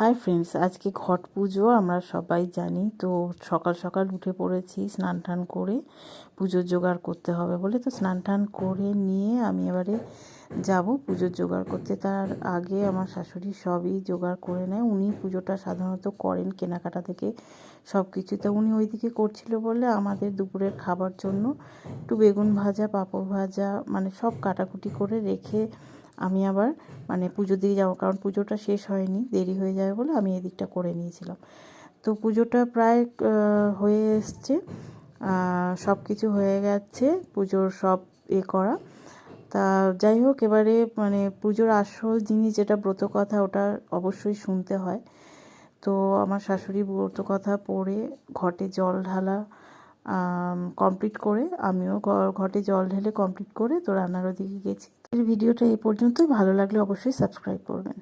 Hi friends, আজকে ঘট পুজো আমরা সবাই জানি। তো সকাল সকাল উঠে পড়েছি স্নান টান করে, পুজোর জোগাড় করতে হবে বলে। তো স্নান টান করে নিয়ে আমি এবারে যাব পুজোর জোগাড় করতে। তার আগে আমার শাশুড়ি সবই জোগাড় করে নেয়। উনি পুজোটা সাধারণত করেন কেনাকাটা থেকে সব কিছু। তো উনি ওইদিকে করছিল বলে আমাদের দুপুরের খাবার জন্য একটু বেগুন ভাজা, পাঁপড় ভাজা, মানে সব কাটাকুটি করে রেখে আমি আবার পুজোর দিকে যাবো, কারণ পুজোটা শেষ হয়নি, দেরি হয়ে যাবে বলে আমি এদিকটা করে নিয়েছিলাম। তো পুজোটা প্রায় হয়ে এসছে, সব কিছু হয়ে গেছে, পুজোর সব করা। তা যাই হোক, এবারে পুজোর আসল জিনিস যেটা ব্রতকথা, ওটা অবশ্যই শুনতে হয়। তো আমার শাশুড়ি ব্রতকথা পড়ে ঘটে জল ঢালা কমপ্লিট করে, আমিও ঘটে জল ঢেলে কমপ্লিট করে তো রান্নার ওদিকে গেছি। ভিডিওটা এই পর্যন্ত। ভালো লাগলে অবশ্যই সাবস্ক্রাইব করবেন।